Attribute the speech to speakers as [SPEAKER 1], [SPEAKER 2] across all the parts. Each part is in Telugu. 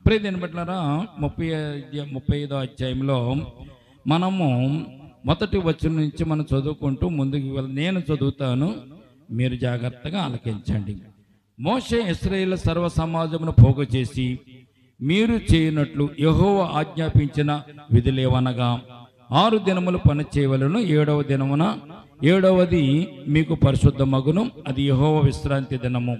[SPEAKER 1] ప్రియమైన బిడ్డలారా 35వ అధ్యాయంలో మనము మొదటి వచనం నుంచి మనం చదువుకుంటూ ముందుకు నేను చదువుతాను, మీరు జాగ్రత్తగా ఆలకించండి. మోషే ఇశ్రాయేలు సర్వ సమాజమును పోగు చేసి మీరు చేయనట్లు యెహోవా ఆజ్ఞాపించిన విధులేవనగా 6 దినములు పని చేయవలెను, 7వ దినమున 7వది మీకు పరిశుద్ధ మగును, అది యెహోవా విశ్రాంతి దినము.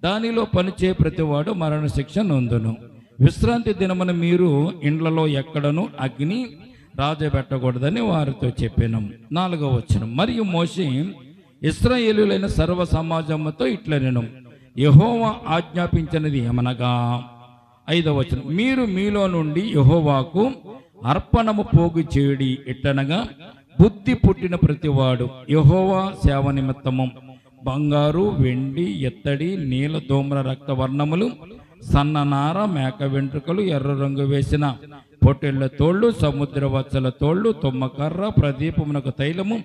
[SPEAKER 1] దానిలో పనిచే ప్రతివాడు మరణ శిక్ష నొందును. విశ్రాంతి దినమున మీరు ఇండ్లలో ఎక్కడను అగ్ని రాజబెట్టకూడదని వారితో చెప్పాను. 4వ వచనం, మరియు మోషే ఇశ్రాయేలులైన సర్వ సమాజముతో ఇట్లనెను, యెహోవా ఆజ్ఞాపించినది ఏమనగా 5వ వచనం, మీరు మీలో నుండి యెహోవాకు అర్పణము పోగు చేయుడి. ఎట్లనగా బుద్ధి పుట్టిన ప్రతివాడు యెహోవా సేవ నిమిత్తము బంగారు, వెండి, ఎత్తడి, నీల ధూమ్ర రక్తవర్ణములు, సన్ననార, మేక వెంట్రుకలు, ఎర్ర రంగు వేసిన పొట్టెళ్ల తోళ్లు, సముద్ర వచ్చల తోళ్లు, తుమ్మకర్ర, ప్రదీపమునకు తైలము,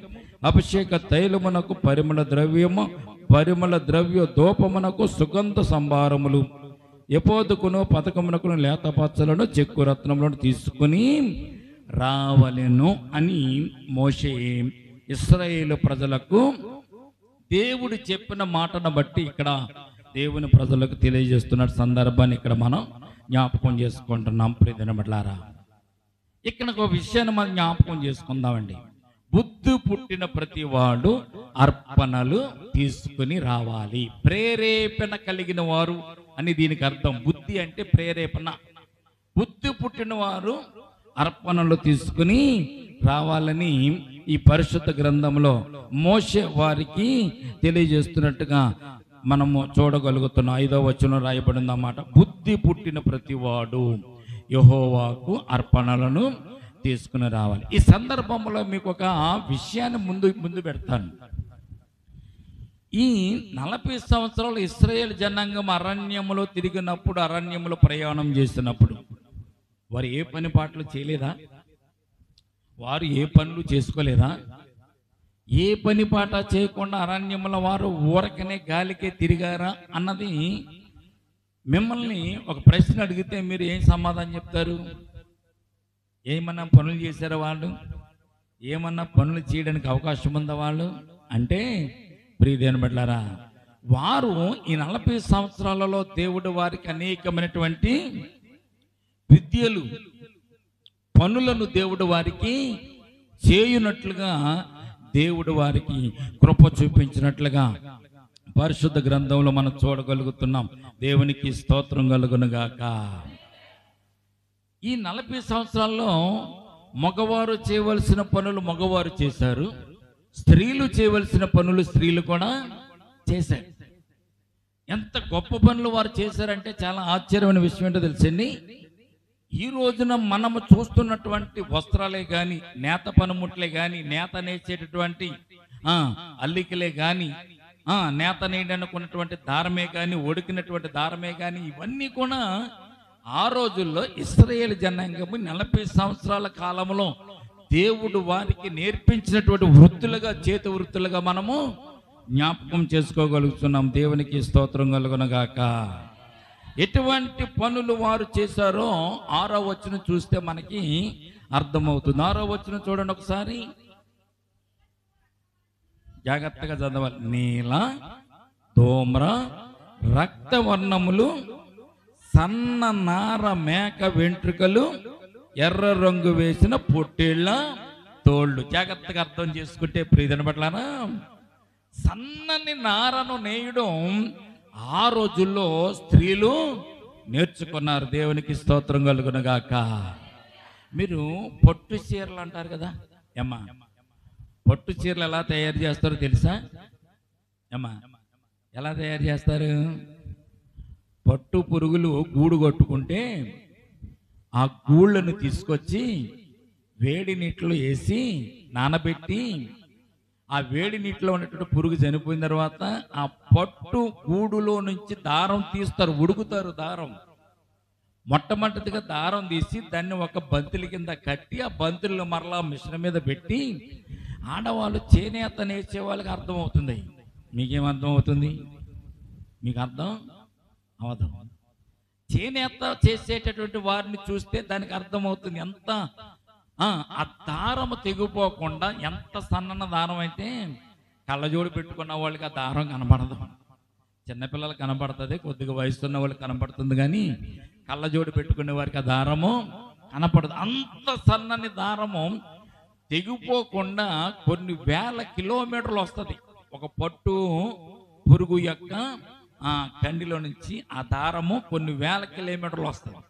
[SPEAKER 1] అభిషేక తైలమునకు పరిమళ ద్రవ్య దూపమునకు సుగంధ సంభారములు, ఎపోదుకును పథకమునకును లేత పచ్చలను చెక్కు రత్నములను తీసుకుని రావలెను అని మోషే ఇశ్రాయేలు ప్రజలకు దేవుడు చెప్పిన మాటను బట్టి ఇక్కడ దేవుని ప్రజలకు తెలియజేస్తున్న సందర్భాన్ని ఇక్కడ మనం జ్ఞాపకం చేసుకుంటున్నాం. ప్రియమైన బిడ్డలారా, ఇక్కడ ఒక విషయాన్ని మనం జ్ఞాపకం చేసుకుందామండి. బుద్ధి పుట్టిన ప్రతి వాడు అర్పణలు తీసుకుని రావాలి. ప్రేరేపణ కలిగిన వారు అని దీనికి అర్థం. బుద్ధి అంటే ప్రేరేపణ. బుద్ధి పుట్టిన వారు అర్పణలు తీసుకుని రావాలని ఈ పరిశుద్ధ గ్రంథంలో మోషే వారికి తెలియజేస్తున్నట్టుగా మనము చూడగలుగుతున్నాం. 5వ వచనం రాయబడింది అన్నమాట. బుద్ధి పుట్టిన ప్రతివాడు యెహోవాకు అర్పణలను తీసుకుని రావాలి. ఈ సందర్భంలో మీకు ఒక విషయాన్ని ముందు పెడతాను. ఈ 40 సంవత్సరాలు ఇశ్రాయేల్ జనాంగం అరణ్యములో తిరిగినప్పుడు, అరణ్యములో ప్రయాణం చేసినప్పుడు వారు ఏ పని పాటలు చేయలేదా? వారు ఏ పనులు చేసుకోలేదా? ఏ పని పాట చేయకుండా అరణ్యముల వారు ఊరకనే గాలికే తిరిగారా అన్నది మిమ్మల్ని ఒక ప్రశ్న అడిగితే మీరు ఏం సమాధానం చెప్తారు? ఏమన్నా పనులు చేశారా వాళ్ళు? ఏమన్నా పనులు చేయడానికి అవకాశం ఉందా వాళ్ళు అంటే? ప్రియమైన బిడ్డలారా, వారు ఈ 40 సంవత్సరాలలో దేవుడు వారికి అనేకమైనటువంటి విద్యలు, పనులను దేవుడు వారికి చేయునట్లుగా దేవుడు వారికి కృప చూపించినట్లుగా పరిశుద్ధ గ్రంథంలో మనం చూడగలుగుతున్నాం. దేవునికి స్తోత్రం కలుగునుగాక. ఈ 40 సంవత్సరాల్లో మగవారు చేయవలసిన పనులు మగవారు చేశారు, స్త్రీలు చేయవలసిన పనులు స్త్రీలు కూడా చేశారు. ఎంత గొప్ప పనులు వారు చేశారంటే చాలా ఆశ్చర్యమైన విషయం ఏంటో తెలుసండి. ఈ రోజున మనము చూస్తున్నటువంటి వస్త్రాలే కానీ, నేత పనిముట్లే కానీ, నేత నేసేటటువంటి అల్లికలే కానీ, నేత నేయడనుకున్నటువంటి దారమే కానీ, ఒడికినటువంటి దారమే కానీ, ఇవన్నీ కూడా ఆ రోజుల్లో ఇశ్రాయేలు జనాంగము 40 సంవత్సరాల కాలంలో దేవుడు వారికి నేర్పించినటువంటి వృత్తులుగా, చేతి వృత్తులుగా మనము జ్ఞాపకం చేసుకోగలుగుతున్నాం. దేవునికి స్తోత్రం కలుగునుగాక. ఎటువంటి పనులు వారు చేశారో 6వ వచనం చూస్తే మనకి అర్థమవుతుంది. 6వ వచనం చూడండి ఒకసారి, జాగ్రత్తగా చదవాలి. నీల ధూమ్ర రక్తవర్ణములు, సన్న నార మేక వెంట్రుకలు, ఎర్ర రంగు వేసిన పొట్టేళ్ల తోళ్ళు. జాగ్రత్తగా అర్థం చేసుకుంటే ప్రియమైన బిడ్డలారా, సన్నని నారను నేయడం ఆ రోజుల్లో స్త్రీలు నేర్చుకున్నారు. దేవునికి స్తోత్రం కలుగునుగాక. మీరు పట్టు చీరలు అంటారు కదా అమ్మా, పట్టు చీరలు ఎలా తయారు చేస్తారో తెలుసా అమ్మా? ఎలా తయారు చేస్తారు? పట్టు పురుగులు గూడు కట్టుకుంటే ఆ గూళ్ళను తీసుకొచ్చి వేడి నీటిలో వేసి నానబెట్టి, ఆ వేడి నీటిలో ఉన్నటువంటి పురుగు చనిపోయిన తర్వాత ఆ పట్టు గూడులో నుంచి దారం తీస్తారు, ఉడుకుతారు దారం. మొట్టమొదటిగా దారం తీసి దాన్ని ఒక బంతుల కింద కట్టి, ఆ బంతులను మరలా మిషన్ మీద పెట్టి ఆడవాళ్ళు చేనేత నేర్చే వాళ్ళకి అర్థమవుతుంది. మీకేం అర్థం అవుతుంది? మీకు అర్థం అవదు. చేనేత చేసేటటువంటి వారిని చూస్తే దానికి అర్థమవుతుంది ఎంత ఆ దారము తెగిపోకుండా ఎంత సన్నన దారం అయితే కళ్ళజోడు పెట్టుకున్న వాళ్ళకి ఆ దారం కనబడదు. చిన్నపిల్లలు కనబడుతుంది, కొద్దిగా వయసున్న వాళ్ళకి కనబడుతుంది, కానీ కళ్ళజోడు పెట్టుకునే వారికి ఆ దారము కనపడదు. అంత సన్నని దారము తెగిపోకుండా కొన్ని వేల కిలోమీటర్లు వస్తుంది. ఒక పట్టు పురుగు యొక్క కండిలో నుంచి ఆ దారము కొన్ని వేల కిలోమీటర్లు వస్తుంది.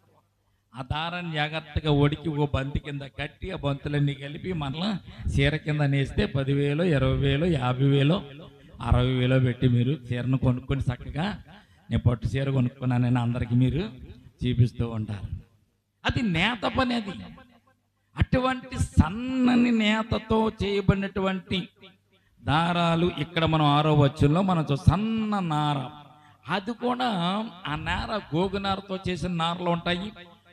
[SPEAKER 1] ఆ దారాన్ని జాగ్రత్తగా ఒడికి ఓ బంతి కింద కట్టి ఆ బంతులన్నీ కలిపి మళ్ళీ చీర కింద నేస్తే 10,000, 20,000, 50,000, 60,000 పెట్టి మీరు చీరను కొనుక్కొని చక్కగా నేను పట్టు చీర కొనుక్కున్నానని అందరికీ మీరు చూపిస్తూ ఉంటారు. అది నేత పని. అది అటువంటి సన్నని నేతతో చేయబడినటువంటి దారాలు ఇక్కడ మనం 6వ వచనంలో మనం సన్న నార, అది కూడా ఆ నార గోగు నారతో చేసిన నారలు ఉంటాయి,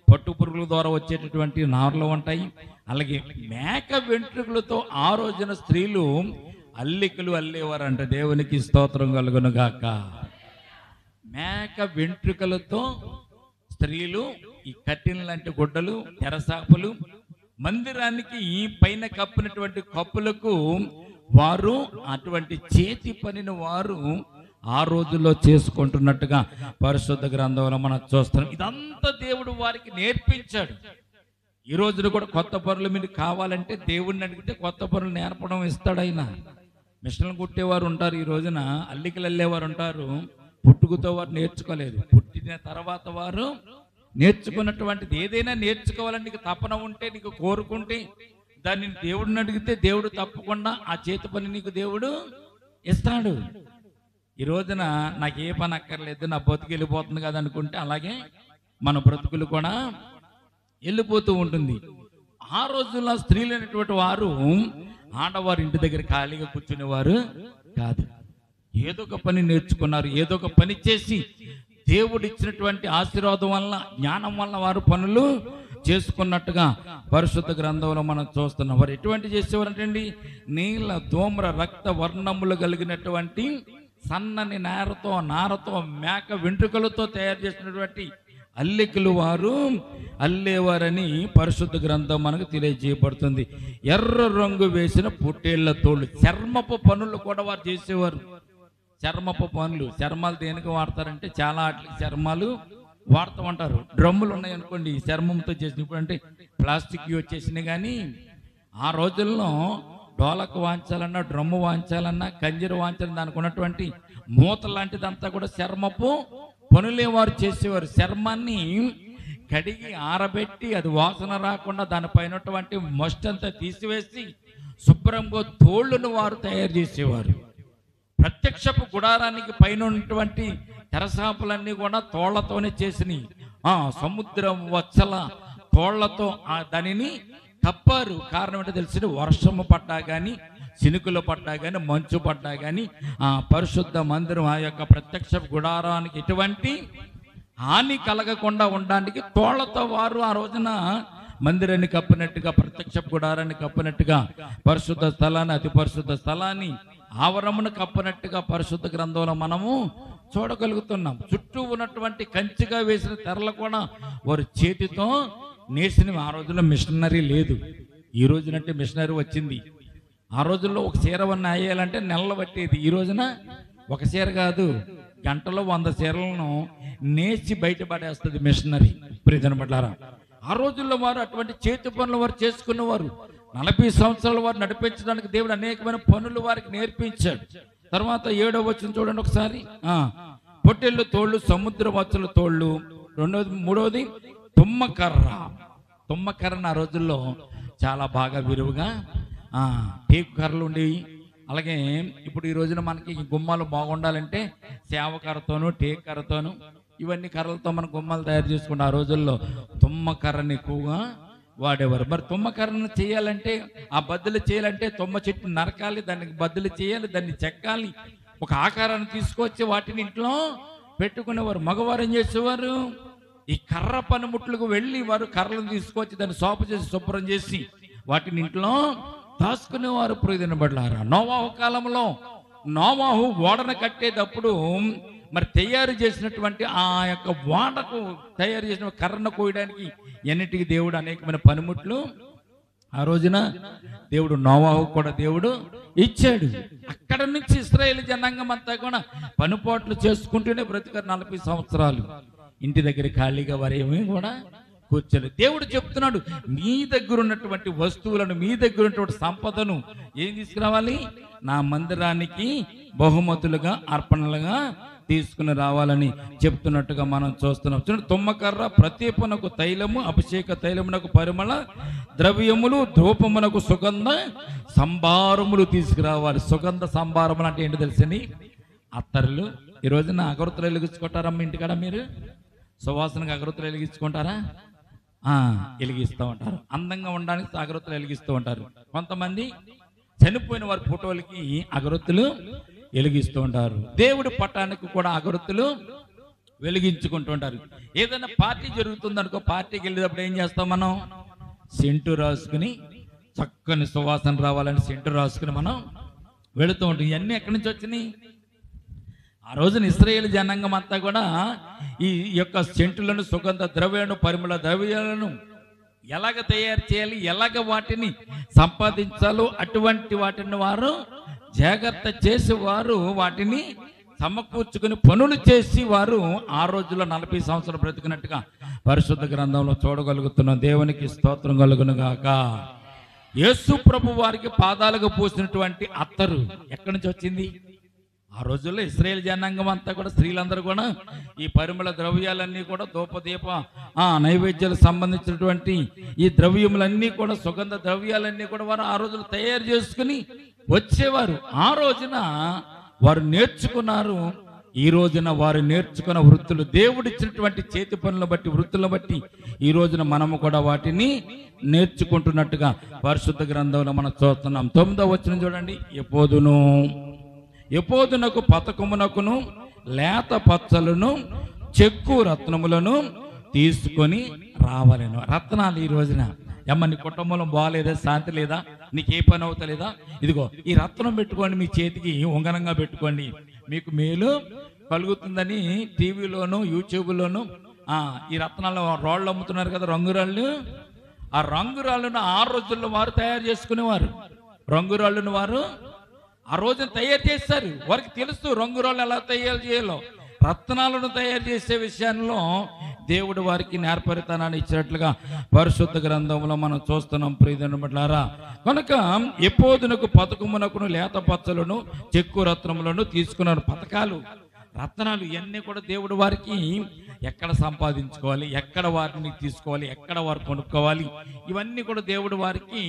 [SPEAKER 1] పట్టు పురుగుల ద్వారా వచ్చేటటువంటి నారలు ఉంటాయి. అలాగే మేక వెంట్రుకలతో ఆ రోజున స్త్రీలు అల్లికలు అల్లేవారంట. దేవునికి స్తోత్రం కలుగును గాక. మేక వెంట్రుకలతో స్త్రీలు ఈ కట్టిన లాంటి గుడ్డలు, తెరసాపులు, మందిరానికి ఈ పైన కప్పినటువంటి కప్పులకు వారు అటువంటి చేతి పనిని వారు ఆ రోజుల్లో చేసుకుంటున్నట్టుగా పరిశుద్ధ గ్రంథంలో మనం చూస్తున్నాం. ఇదంతా దేవుడు వారికి నేర్పించాడు. ఈ రోజున కూడా కొత్త పనులు మీరు కావాలంటే దేవుడిని అడిగితే కొత్త పనులు నేర్పడం ఇస్తాడు ఆయన. మిషన్లు కుట్టేవారు ఉంటారు, ఈ రోజున అల్లికలు అల్లేవారు ఉంటారు. పుట్టుకతో వారు నేర్చుకోలేదు, పుట్టిన తర్వాత వారు నేర్చుకున్నటువంటిది ఏదైనా నేర్చుకోవాలని నీకు తపన ఉంటే, నీకు కోరుకుంటే దాన్ని దేవుడిని అడిగితే దేవుడు తప్పకుండా ఆ చేతి పని నీకు దేవుడు ఇస్తాడు. ఈ రోజున నాకు ఏ పని అక్కర్లేదు, నా బతుకు వెళ్ళిపోతుంది కదా అనుకుంటే అలాగే మన బ్రతుకులు కూడా వెళ్ళిపోతూ ఉంటుంది. ఆ రోజుల్లో స్త్రీలు అనేటువంటి వారు ఆడవారు ఇంటి దగ్గర ఖాళీగా కూర్చునేవారు కాదు. ఏదో ఒక పని నేర్చుకున్నారు, ఏదో ఒక పని చేసి దేవుడు ఇచ్చినటువంటి ఆశీర్వాదం వల్ల, జ్ఞానం వల్ల వారు పనులు చేసుకున్నట్టుగా పరిశుద్ధ గ్రంథంలో మనం చూస్తున్నాం. వారు ఎటువంటి చేసేవారంటండి, నీల ధూమ్ర రక్త వర్ణములు కలిగినటువంటి సన్నని నారతో మేక వెంట్రుకలతో తయారు చేసినటువంటి అల్లికలు వారు అల్లేవారని పరిశుద్ధ గ్రంథం మనకు తెలియజేయబడుతుంది. ఎర్ర రంగు వేసిన పొట్టేళ్ల తోళ్ళు, చర్మపు పనులు కూడా వారు చేసేవారు. చర్మపు పనులు, చర్మాలు దేనికి వాడతారంటే చాలా వాటికి చర్మాలు వాడుతూ ఉంటారు. డ్రమ్ములు ఉన్నాయి అనుకోండి చర్మంతో చేసిన, ఇప్పుడు అంటే ప్లాస్టిక్ వచ్చేసినాయి. కానీ ఆ రోజుల్లో డోలకు వాంచాలన్నా, డ్రమ్ము వాంచాలన్నా, కంజీరు వాంచాలన్నా దానికి ఉన్నటువంటి మూత లాంటిదంతా కూడా చర్మపు పనులే వారు చేసేవారు. చర్మాన్ని కడిగి ఆరబెట్టి అది వాసన రాకుండా దానిపైనటువంటి మస్టంతా తీసివేసి శుభ్రంగా తోళ్లను వారు తయారు చేసేవారు. ప్రత్యక్షపు గుడారానికి పైన ఉన్నటువంటి తెరసాపులన్నీ కూడా తోళ్లతోనే చేసినవి. సముద్రం వచ్చల తోళ్లతో దానిని కప్పారు. కారణం ఏంటో తెలిసిన, వర్షము పడ్డా కానీ, చినుకులు పడ్డా కానీ, మంచు పడ్డా కానీ ఆ పరిశుద్ధ మందిరం, ఆ యొక్క ప్రత్యక్ష గుడారానికి ఎటువంటి హాని కలగకుండా ఉండడానికి తోళ్లతో వారు ఆ రోజున మందిరాన్ని కప్పినట్టుగా, ప్రత్యక్ష గుడారాన్ని కప్పినట్టుగా, పరిశుద్ధ స్థలాన్ని, అతి పరిశుద్ధ స్థలాన్ని ఆవరమును కప్పినట్టుగా పరిశుద్ధ గ్రంథంలో మనము చూడగలుగుతున్నాం. చుట్టూ ఉన్నటువంటి కంచిగా వేసిన తెరలు కూడా వారు చేతితో నేర్చినవి. ఆ రోజుల్లో మిషనరీ లేదు, ఈ రోజునంటే మిషనరీ వచ్చింది. ఆ రోజుల్లో ఒక చీరవన్న వేయాలంటే నెలలు పట్టేది. ఈ రోజున ఒక చీర కాదు, గంటలో 100 చీరలను నేర్చి బయటపడేస్తుంది మిషనరీ. ప్రియమైన బిడ్డలారా, ఆ రోజుల్లో వారు అటువంటి చేతి పనులు వారు చేసుకున్నవారు. 40 సంవత్సరాలు వారు నడిపించడానికి దేవుడు అనేకమైన పనులు వారికి నేర్పించాడు. తర్వాత 7వ వచనం చూడండి ఒకసారి. పొట్టేళ్ళు తోళ్ళు, సముద్ర వచ్చల తోళ్ళు, మూడవది తుమ్మకర్ర. తుమ్మకర్రను ఆ రోజుల్లో చాలా బాగా విరువుగా టేకు కర్రలు ఉండేవి. అలాగే ఇప్పుడు ఈ రోజున మనకి గుమ్మాలు బాగుండాలంటే సేవకర్రతోను, టేకు కర్రతోను, ఇవన్నీ కర్రలతో మన గుమ్మాలు తయారు చేసుకుంటే ఆ రోజుల్లో తుమ్మకర్రని ఎక్కువగా వాడేవారు. మరి తుమ్మకర్రను చేయాలంటే, ఆ బద్దలు చేయాలంటే తుమ్మ చెట్టు నరకాలి, దానికి బద్దలు చేయాలి, దాన్ని చెక్కాలి, ఒక ఆకారాన్ని తీసుకొచ్చి వాటిని ఇంట్లో పెట్టుకునేవారు. మగవారు ఏం చేసేవారు, ఈ కర్ర పనిముట్లకు వెళ్ళి వారు కర్రలను తీసుకొచ్చి దాన్ని సోపు చేసి శుభ్రం చేసి వాటిని ఇంట్లో దాచుకునేవారు. ప్రియమైన బిడ్డలారా, నోవాహు కాలంలో నోవాహు ఓడను కట్టేటప్పుడు మరి తయారు చేసినటువంటి ఆ యొక్క వాడకు తయారు చేసిన కర్రను కోయడానికి ఎన్నిటికి దేవుడు అనేకమైన పనిముట్లు ఆ రోజున దేవుడు నోవాహు కూడా దేవుడు ఇచ్చాడు. అక్కడ నుంచి ఇశ్రాయేలు జనాంగం అంతా కూడా పనిపాట్లు చేసుకుంటూనే బ్రతికారు 40 సంవత్సరాలు. ఇంటి దగ్గర ఖాళీగా వారు ఏమీ కూడా కూర్చోలేదు. దేవుడు చెప్తున్నాడు, మీ దగ్గర ఉన్నటువంటి వస్తువులను, మీ దగ్గర ఉన్నటువంటి సంపదను ఏం తీసుకురావాలి? నా మందిరానికి బహుమతులుగా, అర్పణలుగా తీసుకుని రావాలని చెప్తున్నట్టుగా మనం చూస్తున్నాం. చూడండి, తుమ్మకర్ర, ప్రతీపనకు తైలము, అభిషేక తైలమునకు పరిమళ ద్రవ్యములు, ధూపమునకు సుగంధ సంభారములు తీసుకురావాలి. సుగంధ సంభారములు అంటే ఏంటో తెలుసని? అత్తరులు. ఈ రోజున అగరత్తులు వెలిగించుకుంటారమ్మ ఇంటికాడ? మీరు సువాసనకు అగరత్తులు వెలిగించుకుంటారా? వెలిగిస్తూ ఉంటారు. అందంగా ఉండడానికి అగరత్తులు వెలిగిస్తూ ఉంటారు. కొంతమంది చనిపోయిన వారి ఫోటోలకి అగరత్తులు వెలిగిస్తూ ఉంటారు. దేవుడి పట్టానికి కూడా అగరత్తులు వెలిగించుకుంటూ ఉంటారు. ఏదైనా పార్టీ జరుగుతుందనుకో, పార్టీకి వెళ్ళేటప్పుడు ఏం చేస్తాం మనం? సెంటు రాసుకుని, చక్కని సువాసన రావాలని సెంటు రాసుకుని మనం వెళుతూ ఉంటాం. ఇవన్నీ ఎక్కడి నుంచి వచ్చినాయి? ఆ రోజున ఇశ్రాయేలు జనాంగం అంతా కూడా ఈ యొక్క సెంటులను, సుగంధ ద్రవ్యాలను, పరిమళ ద్రవ్యాలను ఎలాగ తయారు చేయాలి, ఎలాగ వాటిని సంపాదించాలో అటువంటి వాటిని వారు జాగ్రత్త చేసి వారు వాటిని సమకూర్చుకుని పనులు చేసి వారు ఆ రోజుల్లో 40 సంవత్సరాలు బ్రతికినట్టుగా పరిశుద్ధ గ్రంథంలో చూడగలుగుతున్నాం. దేవునికి స్తోత్రం కలుగును గాక. యేసు ప్రభు వారికి పాదాలకు పూసినటువంటి అత్తరు ఎక్కడి నుంచి వచ్చింది? ఆ రోజుల్లో ఇశ్రాయేలు జనాంగం అంతా కూడా, స్త్రీలందరూ కూడా ఈ పరిమళ ద్రవ్యాలన్నీ కూడా, ధూపదీప నైవేద్యాలకు సంబంధించినటువంటి ఈ ద్రవ్యములన్నీ కూడా, సుగంధ ద్రవ్యాలన్నీ కూడా వారు ఆ రోజులు తయారు చేసుకుని వచ్చేవారు. ఆ రోజున వారు నేర్చుకున్నారు. ఈ రోజున వారు నేర్చుకున్న వృత్తులు, దేవుడిచ్చినటువంటి చేతి పనులను బట్టి, వృత్తులను బట్టి ఈ రోజున మనము కూడా వాటిని నేర్చుకుంటున్నట్టుగా పరిశుద్ధ గ్రంథంలో మనం చూస్తున్నాం. 9వ వచనం చూడండి. ఎపోదునకు పతకమునకును లేత పచ్చలను చెక్కు రత్నములను తీసుకొని రావాలను. రత్నాలు ఈ రోజున నీ కుటుంబంలో బాగాలేదా, శాంతి లేదా, నీకు ఏ పని అవుతలేదా, ఇదిగో ఈ రత్నం పెట్టుకోండి, మీ చేతికి ఉంగరంగా పెట్టుకోండి, మీకు మేలు కలుగుతుందని టీవీలోను, యూట్యూబ్లోను ఈ రత్నాలు రాళ్ళు అమ్ముతున్నారు కదా, రంగురాళ్ళు. ఆ రంగురాళ్ళను ఆ రోజుల్లో వారు తయారు చేసుకునేవారు. రంగురాళ్ళను వారు ఆ రోజున తయారు చేస్తారు. వారికి తెలుసు రంగురాళ్ళు ఎలా తయారు చేయాలో. రత్నాలను తయారు చేసే విషయంలో దేవుడు వారికి నేర్పరితనాన్ని ఇచ్చినట్లుగా పరిశుద్ధ గ్రంథంలో మనం చూస్తున్నాం. ప్రియమైన బిడ్డలారా, కనుక ఎపోదునకు పతకమునకును లేత పచ్చలను చెక్కు రత్నములను తీసుకున్నారు. పథకాలు, రత్నాలు ఇవన్నీ కూడా దేవుడు వారికి ఎక్కడ సంపాదించుకోవాలి, ఎక్కడ వాటిని తీసుకోవాలి, ఎక్కడ వారు కొనుక్కోవాలి, ఇవన్నీ కూడా దేవుడు వారికి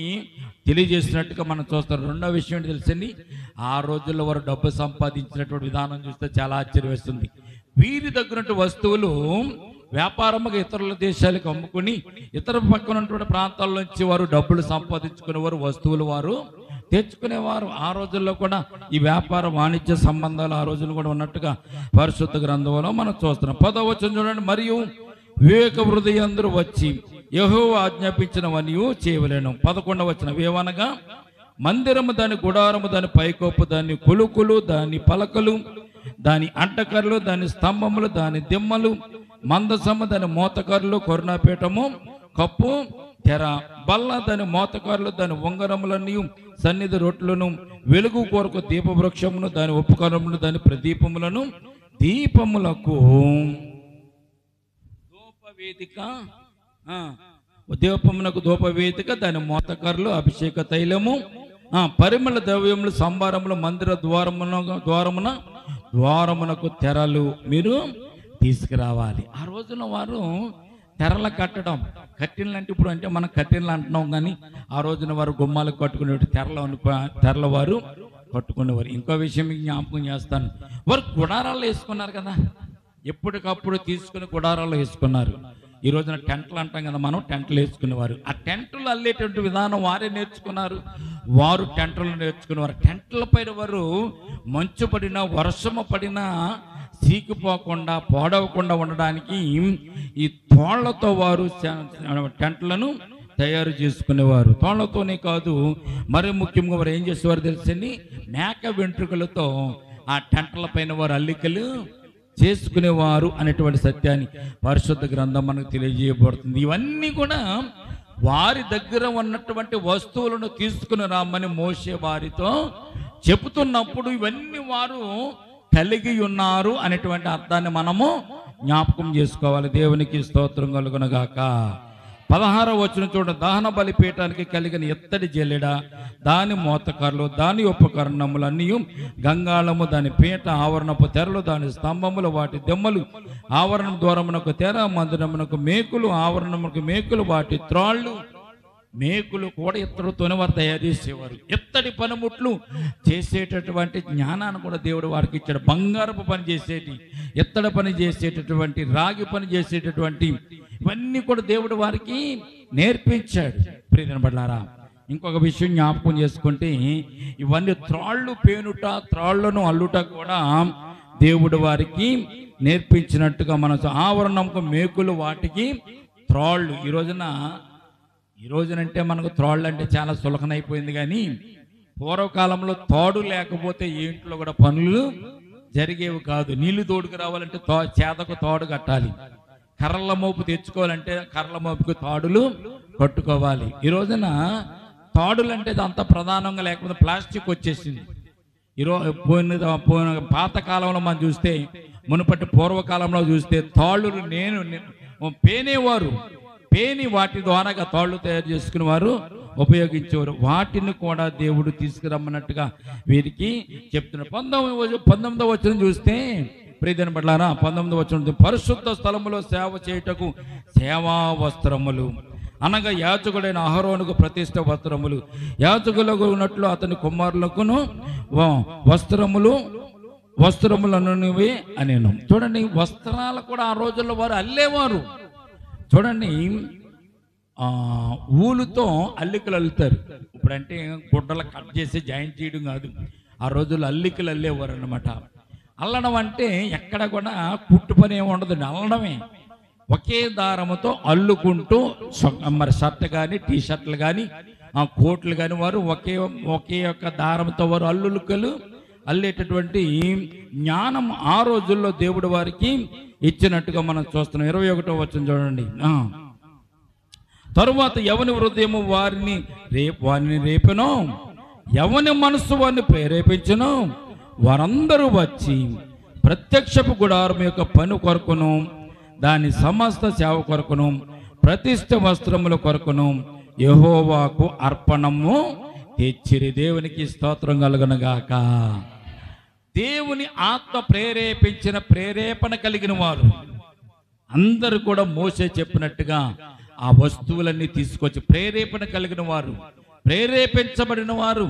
[SPEAKER 1] తెలియజేసినట్టుగా మనం చూస్తాం. రెండో విషయం ఏంటి తెలుసండి? ఆ రోజుల్లో వారు డబ్బు సంపాదించినటువంటి విధానం చూస్తే చాలా ఆశ్చర్యం వేస్తుంది. వీరి దగ్గర వస్తువులు వ్యాపారముగా ఇతరుల దేశాలకు అమ్ముకుని ఇతర పక్కన ఉన్నటువంటి ప్రాంతాల నుంచి వారు డబ్బులు సంపాదించుకునేవారు, వస్తువులు వారు తెచ్చుకునేవారు. ఆ రోజుల్లో కూడా ఈ వ్యాపార వాణిజ్య సంబంధాలు ఆ రోజులు కూడా ఉన్నట్టుగా పరిశుద్ధ గ్రంథంలో మనం చూస్తున్నాం. 10వ వచనం చూడండి. మరియు వివేక హృదయందరూ వచ్చి యెహోవా ఆజ్ఞాపించినవన్నీ చేయవలెను. 11వ వచనం. ఏవనగా మందిరము, దాని గుడారము, దాని పైకప్పు, దాని కొలుకులు, దాని పలకలు, దాని అడ్డకర్రలు, దాని స్తంభములు, దాని దిమ్మలు, మందసము, దాని మోతకర్రలు, కరుణాపీఠము, కప్పు, తెర, బల్ల, దాని మోతకర్రలు, దాని ఉంగరములన్నీ, సన్నిధి రొట్లను, వెలుగు కొరకు దీపవృక్షమును, దాని ఉపకరములు, దాని ప్రదీపములను, దీపములకు ధూపవేదిక, దీపమునకు ధూపవేదిక, దాని మోతకర్రలు, అభిషేక తైలము, పరిమళ ద్రవ్యములు, సంభారములు, మందిర ద్వారమునకు తెరలు మీరు తీసుకురావాలి. ఆ రోజున వారు తెరలు కట్టడం, కట్టెలు అంటే ఇప్పుడు అంటే మనం కట్టెలు అంటున్నాం, కానీ ఆ రోజున వారు గుమ్మాలకు కట్టుకునే తెరల వారు కట్టుకునేవారు. ఇంకో విషయం మీకు జ్ఞాపకం చేస్తాను. వారు గుడారాలు వేసుకున్నారు కదా, ఎప్పటికప్పుడు తీసుకుని గుడారాలు వేసుకున్నారు. ఈ రోజున టెంట్లు అంటాం కదా, మనం టెంట్లు వేసుకునేవారు. ఆ టెంట్లు అల్లేటువంటి విధానం వారే నేర్చుకున్నారు. వారు టెంట్లు నేర్చుకునేవారు. టెంట్ల పైన వారు మంచు పడినా, వర్షము పడినా సీకిపోకుండా, పాడవకుండా ఉండడానికి ఈ తోళ్లతో వారు టెంట్లను తయారు చేసుకునేవారు. తోళ్లతోనే కాదు, మరి ముఖ్యంగా వారు ఏం చేసేవారు తెలుసండి? మేక వెంట్రుకలతో ఆ టెంట్ల పైన వారు అల్లికలు చేసుకునేవారు అనేటువంటి సత్యాన్ని పరిశుద్ధ గ్రంథం మనకు తెలియజేయబడుతుంది. ఇవన్నీ కూడా వారి దగ్గర ఉన్నటువంటి వస్తువులను తీసుకుని రమ్మని మోషే వారితో చెబుతున్నప్పుడు ఇవన్నీ వారు కలిగి ఉన్నారు అనేటువంటి అర్థాన్ని మనము జ్ఞాపకం చేసుకోవాలి. దేవునికి స్తోత్రం కలుగునగాక. 16వ వచనం చూడండి. దహన బలిపీఠానికి కలిగిన ఎత్తడి జల్లెడ, దాని మోతకర్లు, దాని ఉపకరణములన్నీ, గంగాళము, దాని పీఠ, ఆవరణపు తెరలు, దాని స్తంభములు, వాటి దెమ్మలు, ఆవరణ ద్వారమునకు తెర, మందిరమునకు మేకులు, ఆవరణమునకు మేకులు, వాటి త్రాళ్ళు, మేకులు కూడా ఇత్తడితోనే వారు తయారు చేసేవారు. ఇత్తడి పనిముట్లు చేసేటటువంటి జ్ఞానాన్ని కూడా దేవుడు వారికి ఇచ్చాడు. బంగారపు పని చేసేటి, ఇత్తడి పని చేసేటటువంటి, రాగి పని చేసేటటువంటి ఇవన్నీ కూడా దేవుడు వారికి నేర్పించాడు. ప్రియమైన బిడ్డలారా, ఇంకొక విషయం జ్ఞాపకం చేసుకుంటే, ఇవన్నీ త్రాళ్ళు పేనుట, త్రాళ్లను అల్లుట కూడా దేవుడు వారికి నేర్పించినట్టుగా మన ఆవరణంకు మేకులు, వాటికి త్రాళ్ళు. ఈ రోజునంటే మనకు త్రాళ్ళు అంటే చాలా సులభనైపోయింది. కానీ పూర్వకాలంలో తాడు లేకపోతే ఏ ఇంట్లో కూడా పనులు జరిగేవి కాదు. నీళ్లు తోడుకు రావాలంటే చేతకు తాడు కట్టాలి. కర్రల మోపు తెచ్చుకోవాలంటే కర్రల మోపుకు తాడులు కట్టుకోవాలి. ఈ రోజున తాడులు అంటే అంత ప్రధానంగా లేకపోతే ప్లాస్టిక్ వచ్చేసింది. పోయిన పాతకాలంలో మనం చూస్తే, మునుపటి పూర్వకాలంలో చూస్తే తాళ్ళులు పేనేవారు. పేని వాటి ద్వారా తాళ్ళు తయారు చేసుకుని వారు ఉపయోగించేవారు. వాటిని కూడా దేవుడు తీసుకురమ్మన్నట్టుగా వీరికి చెప్తున్నారు. 19వ వచనం చూస్తే, ప్రియమైన బిడ్డలారా, 19వ వచనం, పరిశుద్ధ స్థలములో సేవ చేయుటకు సేవా వస్త్రములు అనగా యాజకుడైన అహరోనుకు ప్రతిష్ఠ వస్త్రములు, యాజకులకు ఉన్నట్లు అతని కుమారులకును వస్త్రములనువే అనేను. చూడండి, వస్త్రాలు కూడా ఆ రోజుల్లో వారు అల్లేవారు. చూడండి, ఊలుతో అల్లికలు అల్లుతారు. ఇప్పుడంటే గుడ్డలు కట్ చేసి జాయింట్ చేయడం కాదు. ఆ రోజుల్లో అల్లికలు అల్లేవారు అనమాట. అల్లడం అంటే ఎక్కడ కూడా కుట్టు పని ఏమి ఉండదు, అల్లడమే. ఒకే దారముతో అల్లుకుంటూ మరి షర్ట్ కానీ, టీ షర్ట్లు కానీ, కోట్లు కానీ వారు ఒకే యొక్క దారంతో వారు అల్లుకలు అల్లేటటువంటి జ్ఞానం ఆ రోజుల్లో దేవుడు వారికి ఇచ్చినట్టుగా మనం చూస్తున్నాం. 21వ వచనం చూడండి. తరువాత ఎవని హృదయము వారిని రేపెనో, ఎవని మనస్సు వారిని ప్రేరేపించను, వారందరూ వచ్చి ప్రత్యక్షపు గుడారం యొక్క పని కొరకును, దాని సమస్త సేవ కొరకును, ప్రతిష్ఠ వస్త్రముల కొరకును యెహోవాకు అర్పణము తెచ్చిరి. దేవునికి స్తోత్రం కలుగునుగాక. దేవుని ఆత్మ ప్రేరేపించిన, ప్రేరేపణ కలిగిన వారు అందరూ కూడా మోసే చెప్పినట్టుగా ఆ వస్తువులన్నీ తీసుకొచ్చి, ప్రేరేపణ కలిగిన వారు, ప్రేరేపించబడిన వారు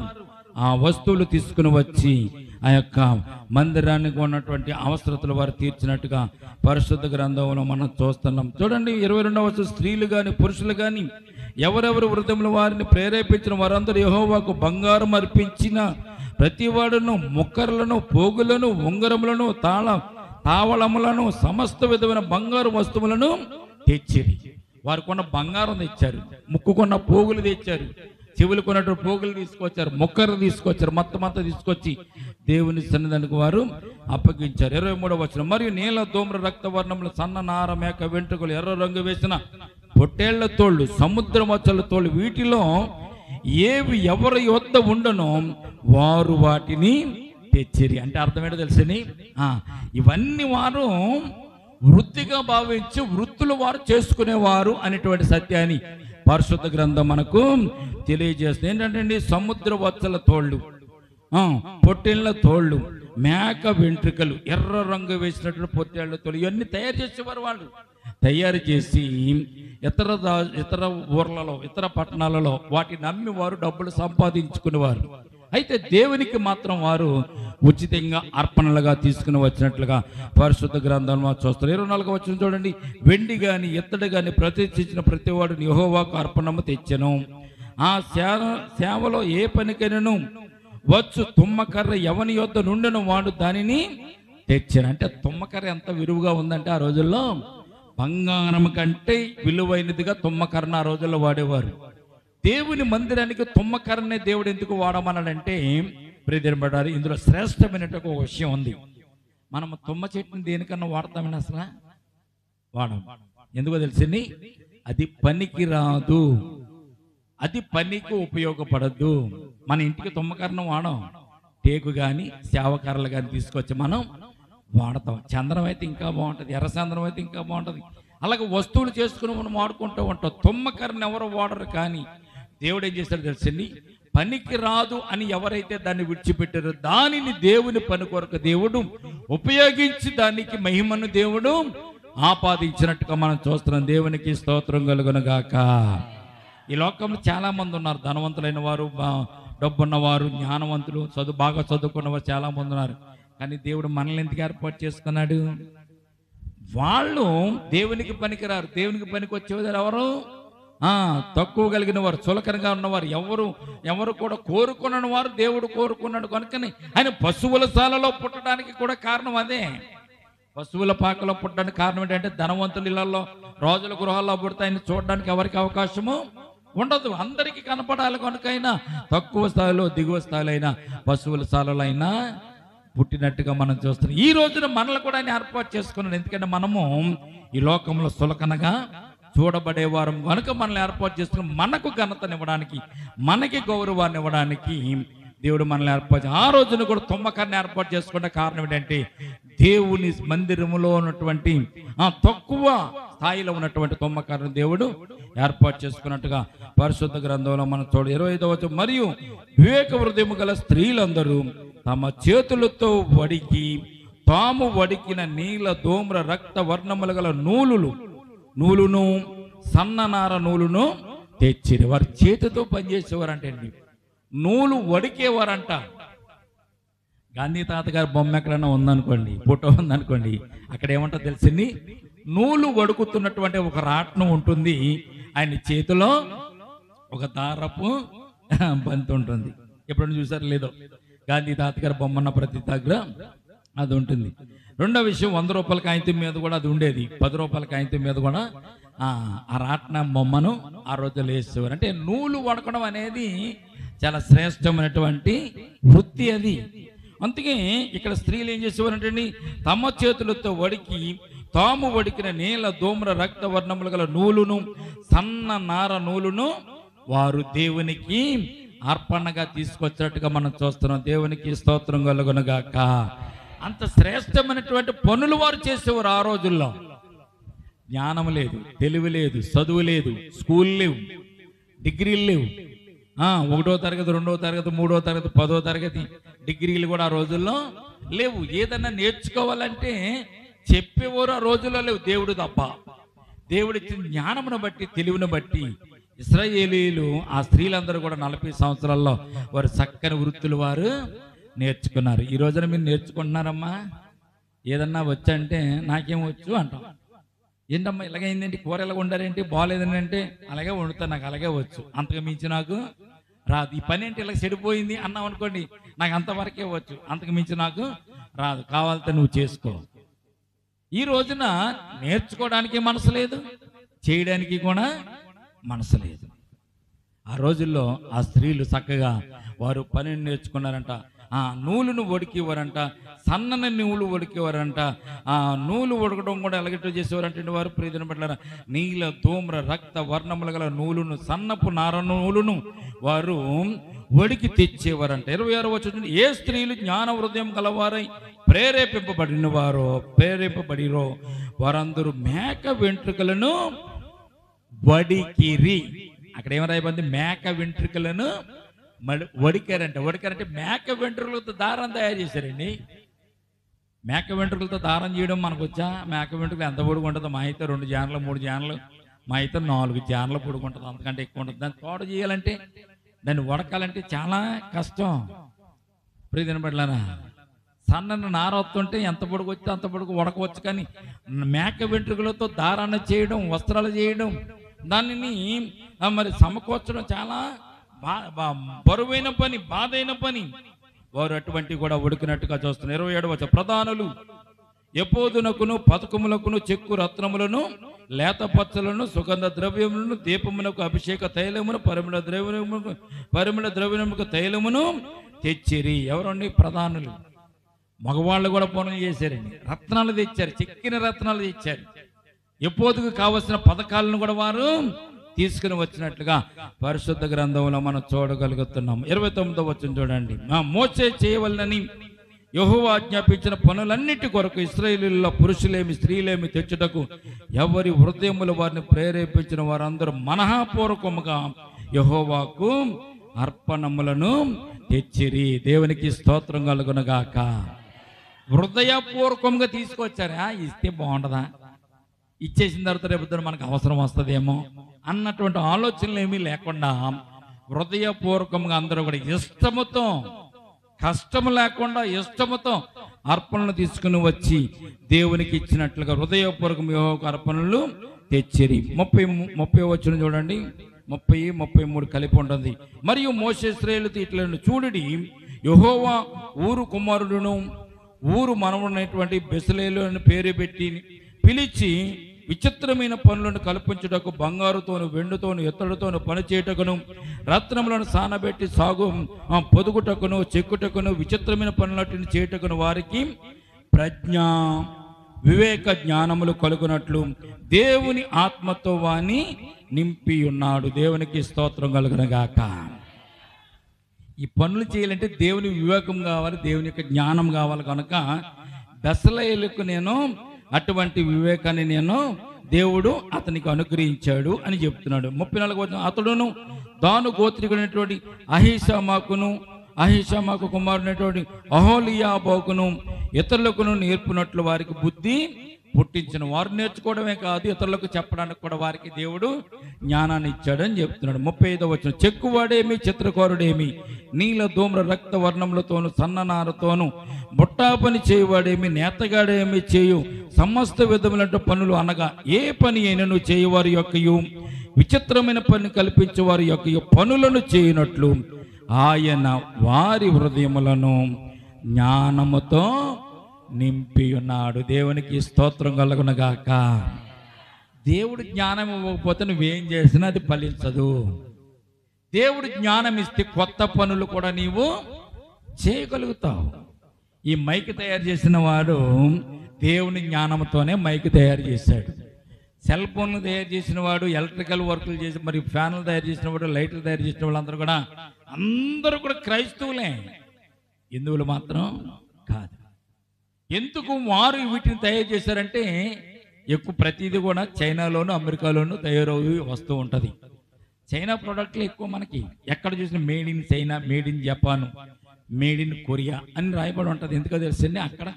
[SPEAKER 1] ఆ వస్తువులు తీసుకుని వచ్చి ఆ యొక్క మందిరానికి ఉన్నటువంటి అవసరతలు వారు తీర్చినట్టుగా పరిశుద్ధ గ్రంథంలో మనం చూస్తున్నాం. చూడండి, 22వ వచనం, స్త్రీలు కానీ పురుషులు కానీ ఎవరెవరు హృదయంలో వారిని ప్రేరేపించిన వారందరూ యెహోవాకు బంగారం అర్పించిన ప్రతివాడును ముక్కర్లను, పోగులను, ఉంగరములను, తావళములను, సమస్త విధమైన బంగారు వస్తువులను తెచ్చిరి. వారు కొన్న బంగారం తెచ్చారు, ముక్కుకున్న పోగులు తెచ్చారు, చెవులు కొన్నటువంటి పోగులు తీసుకొచ్చారు, ముక్కర్లు తీసుకొచ్చారు, మొత్తం అంతా తీసుకొచ్చి దేవుని సన్నిధానికి వారు అప్పగించారు. 23వ వచనం, మరియు నీల ధూమ్ర రక్తవర్ణములు, సన్న నార మేక వెంట్రుకలు, ఎర్ర రంగు వేసిన పొట్టేళ్ల తోళ్ళు, సముద్ర మచ్చల తోళ్ళు, వీటిలో ఏవి ఎవరి యొద్ద ఉండనో వారు వాటిని తెచ్చిరి. అంటే అర్థం ఏంటో తెలుసని, ఇవన్నీ వారు వృత్తిగా భావించి వృత్తులు వారు చేసుకునేవారు అనేటువంటి సత్యాన్ని పరిశుద్ధ గ్రంథం మనకు తెలియజేస్తుంది. ఏంటంటే సముద్ర వత్సల తోళ్ళు, పొట్టేళ్ల తోళ్ళు, మేక వెంట్రుకలు, ఎర్ర రంగు వేసినటువంటి పొట్టేళ్ల తోళ్ళు, ఇవన్నీ తయారు చేసేవారు. వాళ్ళు తయారు చేసి ఇతర ఊర్లలో, ఇతర పట్టణాలలో వాటిని నమ్మి వారు డబ్బులు సంపాదించుకునేవారు. అయితే దేవునికి మాత్రం వారు ఉచితంగా అర్పణలుగా తీసుకుని వచ్చినట్లుగా పరిశుద్ధ గ్రంథంలో చూస్తారు. 24వ వచనం చూడండి, వెండి గాని ఎత్తడి గాని ప్రతిష్ఠించిన ప్రతివాడు యెహోవాకు అర్పణము తెచ్చెను. ఆ సేవలో ఏ పనికైనను వచ్చు తుమ్మకర్ర ఎవని యొద్ద నుండిన వాడు దానిని తెచ్చాను. అంటే తుమ్మకర్ర ఎంత విలువగా ఉందంటే, ఆ రోజుల్లో బంగారం కంటే విలువైనదిగా తుమ్మకర్రను ఆ రోజుల్లో వాడేవారు. దేవుని మందిరానికి తుమ్మకర్రనే దేవుడు ఎందుకు వాడమన్నాడంటే, ప్రియమైన ఇందులో శ్రేష్టమైనటువంటి ఒక విషయం ఉంది. మనం తుమ్మ చెట్టుని దేనికన్నా వాడతామని అసలు వాడం. ఎందుకో తెలిసింది, అది పనికి రాదు, అది పనికి ఉపయోగపడద్దు. మన ఇంటికి తుమ్మకరణం వాడం, టేకు కానీ సేవకర్రలు కానీ తీసుకొచ్చి మనం వాడతాం. చంద్రం అయితే ఇంకా బాగుంటుంది, ఎర్ర చంద్రం అయితే ఇంకా బాగుంటుంది. అలాగే వస్తువులు చేసుకుని మనం వాడుకుంటూ ఉంటాం. తుమ్మకర్రను ఎవరు వాడరు, కానీ దేవుడు ఏం చేస్తాడో తెలిసింది, పనికి రాదు అని ఎవరైతే దాన్ని విడిచిపెట్టారో దానిని దేవుని పని కొరకు దేవుడు ఉపయోగించి దానికి మహిమను దేవుడు ఆపాదించినట్టుగా మనం చూస్తున్నాం. దేవునికి స్తోత్రం కలుగును గాక. ఈ లోకంలో చాలా మంది ఉన్నారు, ధనవంతులైన వారు, డబ్బున్నవారు, జ్ఞానవంతులు, బాగా చదువుకున్న వారు చాలా మంది ఉన్నారు. కానీ దేవుడు మనల్ని ఎందుకు ఏర్పాటు చేసుకున్నాడు? వాళ్ళు దేవునికి పనికిరారు. దేవునికి పనికి వచ్చేవారు ఎవరు? తక్కువ కలిగిన వారు, చులకనగా ఉన్నవారు, ఎవరు కూడా కోరుకున్న వారు దేవుడు కోరుకున్నాడు కనుకని ఆయన పశువుల శాలలో పుట్టడానికి కూడా కారణం అదే. పశువుల పాకలో పుట్టడానికి కారణం ఏంటంటే ధనవంతుల ఇళ్లలో, రాజుల గృహాల్లో పుడితే ఆయన చూడడానికి ఎవరికి అవకాశము ఉండదు. అందరికీ కనపడాలి కనుకైనా తక్కువ స్థాయిలో, దిగువ స్థాయిలో అయినా పశువుల శాలలో అయినా పుట్టినట్టుగా మనం చూస్తున్నాం. ఈ రోజున మనల్ని కూడా ఆయన ఏర్పాటు చేసుకున్నాడు. ఎందుకంటే మనము ఈ లోకంలో చులకనగా చూడబడేవారు కనుక మనల్ని ఏర్పాటు చేసుకుని మనకు ఘనతనివ్వడానికి, మనకి గౌరవాన్ని ఇవ్వడానికి దేవుడు మనల్ని ఏర్పాటు. ఆ రోజున కూడా తుమ్మకర్రని ఏర్పాటు చేసుకున్న కారణం ఏంటంటే దేవుని మందిరములో ఉన్నటువంటి తక్కువ స్థాయిలో ఉన్నటువంటి తుమ్మకర్రను దేవుడు ఏర్పాటు చేసుకున్నట్టుగా పరిశుద్ధ గ్రంథంలో మనం చూడ 25వ వచనం, మరియు వివేక హృదయము గల స్త్రీలందరూ తమ చేతులతో వడికి తాము వడికిన నీల ధూమ్ర రక్త వర్ణములు గల నూలును సన్ననార నూలును తెచ్చిరి. వారి చేతితో పనిచేసేవారంటే నూలు వడికేవారంట. గాంధీ తాత గారి బొమ్మ ఎక్కడైనా ఉందనుకోండి, ఫోటో ఉందనుకోండి, అక్కడ ఏమంటో తెలిసింది, నూలు వడుకుతున్నటువంటి ఒక రాట్నం ఉంటుంది, ఆయన చేతిలో ఒక దారపు బంతి ఉంటుంది. ఎప్పుడైనా చూసారు లేదో, గాంధీ తాత గారి బొమ్మ ఉన్న ప్రతి దగ్గర అది ఉంటుంది. రెండో విషయం, 100 రూపాయల కాగితం మీద కూడా అది ఉండేది, 10 రూపాయల కాగితం మీద కూడా ఆ రాట్న బొమ్మను ఆ రోజుల్లో వేసేవారు. అంటే నూలు వడకడం అనేది చాలా శ్రేష్టమైనటువంటి వృత్తి అది. అందుకే ఇక్కడ స్త్రీలు ఏం చేసేవారంటే తమ చేతులతో వడికి తాము వడికిన నీల ధూమ్ర రక్త వర్ణములు గల నూలును సన్న నార నూలును వారు దేవునికి అర్పణగా తీసుకొచ్చినట్టుగా మనం చూస్తున్నాం. దేవునికి స్తోత్రం కలుగునుగాక. అంత శ్రేష్టమైనటువంటి పనులు వారు చేసేవారు. ఆ రోజుల్లో జ్ఞానం లేదు, తెలివి లేదు, చదువు లేదు, స్కూల్ లేవు, డిగ్రీలు లేవు. 1వ తరగతి, 2వ తరగతి, 3వ తరగతి, 10వ తరగతి డిగ్రీలు కూడా ఆ రోజుల్లో లేవు. ఏదన్నా నేర్చుకోవాలంటే చెప్పేవారు ఆ రోజుల్లో లేవు, దేవుడు తప్ప. దేవుడి జ్ఞానమును బట్టి, తెలివిని బట్టి ఇశ్రాయేలీలు ఆ స్త్రీలందరూ కూడా 40 సంవత్సరాల్లో వారు చక్కని వృత్తులు వారు నేర్చుకున్నారు. ఈ రోజున మీరు నేర్చుకుంటున్నారమ్మా? ఏదన్నా వచ్చంటే నాకేం వచ్చు అంటాం. ఏంటమ్మా ఇలాగైందేంటి, కూర ఎలా వండారేంటి, బాగాలేదని అంటే అలాగే వండుతాను, నాకు అలాగే వచ్చు, అంతకు మించి నాకు రాదు. ఈ పని ఏంటి ఇలా చెడిపోయింది అన్నాం అనుకోండి, నాకు అంతవరకే వచ్చు, అంతకు మించి నాకు రాదు, కావాలంటే నువ్వు చేసుకో. ఈ రోజున నేర్చుకోవడానికి మనసు లేదు, చేయడానికి కూడా మనసు లేదు. ఆ రోజుల్లో ఆ స్త్రీలు చక్కగా వారు పనిని నేర్చుకున్నారంట. నూలును వడికేవారంట, సన్నని నూలు వడికేవారంట. నూలు వడకడం కూడా ఎలాగట్టు చేసేవారంటే వారు ప్రియజన పట్ల నీల ధూమ్ర రక్త వర్ణములు గల నూలును సన్నపు నార నూలును వారు వడికి తెచ్చేవారంట. 26వ వచనం, ఏ స్త్రీలు జ్ఞాన హృదయం గలవారై ప్రేరేపింపబడిరో వారందరూ మేక వెంట్రుకలను వడికిరి. అక్కడ ఏం రాయబడింది? మేక వెంట్రుకలను వడికారంటే మేక వెంట్రుకలతో దారం తయారు చేశారండి. మేక వెంట్రుకలతో దారం చేయడం మనకు వచ్చా? మేక వెంట్రుకలు ఎంత పొడుగు ఉంటుందో? మా అయితే 2 జాన్లు 3 జాన్లు, మా అయితే 4 జాన్లు పొడుగు ఉంటుంది, అంతకంటే ఎక్కువ ఉంటుంది. దాన్ని తోట చేయాలంటే, దాన్ని వడకాలంటే చాలా కష్టం. ప్రియదిన పట్లనా, సన్నని నార వస్తుంటే ఎంత పొడుగు వస్తే అంత పొడుగు వడకవచ్చు. కానీ మేక వెంట్రుకలతో దారాన్ని చేయడం, వస్త్రాలు చేయడం, దానిని మరి సమకూర్చడం చాలా బరువైన పని, బాధైన పని. వారు అటువంటి కూడా ఉడికినట్టుగా చూస్తున్నారు. 27వ వచనం, ప్రధానులు ఎపోదునకును పతకములకును చెక్కు రత్నములను లేత పచ్చలను సుగంధ ద్రవ్యములను దీపమునకు అభిషేక తైలమును పరిమళ ద్రవ్యముకు తైలమును తెచ్చిరి. ఎవరండి? ప్రధానులు. మగవాళ్ళు కూడా పనులు చేశారండి. రత్నాలు తెచ్చారు, చెక్కిన రత్నాలు తెచ్చారు. ఎపోదుకు కావలసిన పథకాలను కూడా వారు తీసుకుని వచ్చినట్లుగా పరిశుద్ధ గ్రంథంలో మనం చూడగలుగుతున్నాం. 29వ వచనం చూడండి. మోసే చేయవలనని యెహోవా ఆజ్ఞాపించిన పనులన్నిటి కొరకు ఇశ్రాయేలీయుల పురుషులేమి స్త్రీలేమి తెచ్చుటకు ఎవరి హృదయములు వారిని ప్రేరేపించిన వారందరూ మనఃపూర్వకముగా యెహోవాకు అర్పణములను తెచ్చిరి. దేవునికి స్తోత్రం కలుగునుగాక. హృదయపూర్వకంగా తీసుకొచ్చారా? ఇస్తే బాగుండదా? ఇచ్చేసిన తర్వాత రేపు మనకు అవసరం వస్తుందేమో అన్నటువంటి ఆలోచనలు ఏమీ లేకుండా హృదయపూర్వకంగా అందరూ కూడా ఇష్టముతో, కష్టము లేకుండా ఇష్టముతో అర్పణలు తీసుకుని వచ్చి దేవునికి ఇచ్చినట్లుగా హృదయపూర్వకం యెహోవాకు అర్పణలు తెచ్చిరి. 30 వచనం చూడండి. 30, 33 కలిపి ఉంటుంది. మరియు మోషే ఇశ్రాయేలుతో ఇట్లను చూడుడి, యెహోవా ఊరు కుమారుడును ఊరు మనవడైనటువంటి బెసలేలు అని పేరు పెట్టి పిలిచి విచిత్రమైన పనులను కల్పించుటకు బంగారుతోను వెండితోను ఎత్తడితోను పని చేయుటకును రత్నములను సానబెట్టి సాగు పొదుగుటకును చెక్కుటకును విచిత్రమైన పనులటిని చేయుటకును వారికి ప్రజ్ఞ వివేక జ్ఞానములు కలుగునట్లు దేవుని ఆత్మతో వాని నింపి ఉన్నాడు. దేవునికి స్తోత్రం కలుగునగాక. ఈ పనులు చేయాలంటే దేవుని వివేకం కావాలి, దేవుని యొక్క జ్ఞానం కావాలి. కనుక బెసలేలుకు నేను అటువంటి వివేకాన్ని దేవుడు అతనికి అనుగ్రహించాడు అని చెప్తున్నాడు. 34వ వచనం. అతడును దాను గోత్రికుడైనటువంటి అహీషామాకు కుమారుడైనటువంటి అహోలియాబోకును ఇతరులకును నేర్పునట్లు వారికి బుద్ధి పుట్టించిన. వారు నేర్చుకోవడమే కాదు, ఇతరులకు చెప్పడానికి కూడా వారికి దేవుడు జ్ఞానాన్ని ఇచ్చాడని చెప్తున్నాడు. 35వ వచనం. చెక్కువాడేమి చిత్రకారుడేమి నీల ధూమ్ర రక్త వర్ణములతోను సన్ననారతోను బుట్టా పని చేయువాడేమి నేతగాడేమి చేయు సమస్త విధములంటే పనులు అనగా ఏ పని అయినను చేయువారి యొక్కయు విచిత్రమైన పని కల్పించే వారి యొక్క పనులను చేయనట్లు ఆయన వారి హృదయములను జ్ఞానముతో నింపి ఉన్నాడు. దేవునికి స్తోత్రం కలుగునగాక. దేవుడు జ్ఞానం ఇవ్వకపోతే నువ్వేం చేసినా అది ఫలించదు. దేవుడు జ్ఞానం ఇస్తే కొత్త పనులు కూడా నీవు చేయగలుగుతావు. ఈ మైక్ తయారు చేసిన వాడు దేవుని జ్ఞానంతోనే మైక్ తయారు చేశాడు. సెల్ ఫోన్లు తయారు చేసిన వాడు, ఎలక్ట్రికల్ వర్కులు చేసి, మరి ఫ్యాన్లు తయారు చేసిన వాడు, లైట్లు తయారు చేసిన వాళ్ళు అందరూ కూడా క్రైస్తవులే. హిందువులు మాత్రం కాదు. ఎందుకు వారు వీటిని తయారు చేశారంటే ఎక్కువ ప్రతిదీ కూడా చైనాలోను అమెరికాలోను తయారవి వస్తూ ఉంటుంది. చైనా ప్రోడక్ట్లు ఎక్కువ మనకి ఎక్కడ చూసిన made in China, made in Japan, made in Korea అని రాయబడి ఉంటుంది. ఎందుకో తెలుసండి, అక్కడ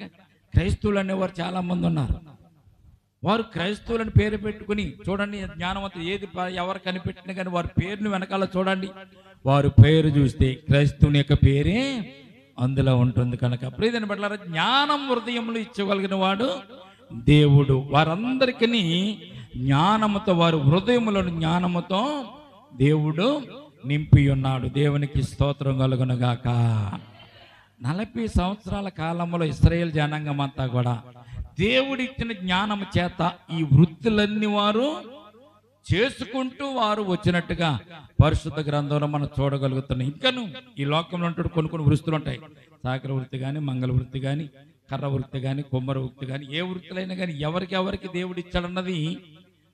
[SPEAKER 1] క్రైస్తవులు అనేవారు చాలా మంది ఉన్నారు. వారు క్రైస్తవులని పేరు పెట్టుకుని చూడండి, జ్ఞానవంతులు ఏది ఎవరు కనిపెట్టినా కానీ వారి పేరుని వెనకాల చూడండి, వారి పేరు చూస్తే క్రైస్తవుని యొక్క పేరే అందులో ఉంటుంది. కనుక ప్రియమైన బిడ్డలారా, జ్ఞానం హృదయములు ఇచ్చగలిగిన వాడు దేవుడు. వారందరికీ జ్ఞానముతో, వారి హృదయములను జ్ఞానముతో దేవుడు నింపి ఉన్నాడు. దేవునికి స్తోత్రం కలుగునుగాక. 40 సంవత్సరాల కాలంలో ఇశ్రాయేల్ జనాంగం అంతా కూడా దేవుడిచ్చిన జ్ఞానం చేత ఈ వృత్తులన్నీ వారు చేసుకుంటూ వారు వచ్చినట్టుగా పరిశుద్ధ గ్రంథంలో మనం చూడగలుగుతున్నాం. ఇంకను ఈ లోకంలో ఉంటూ కొన్ని వృత్తులు ఉంటాయి. సాకర వృత్తి కానీ, మంగళ వృత్తి కానీ, కర్ర వృత్తి కానీ, కొమ్మర వృత్తి కానీ, ఏ వృత్తులైనా కానీ ఎవరికి దేవుడు ఇచ్చాడన్నది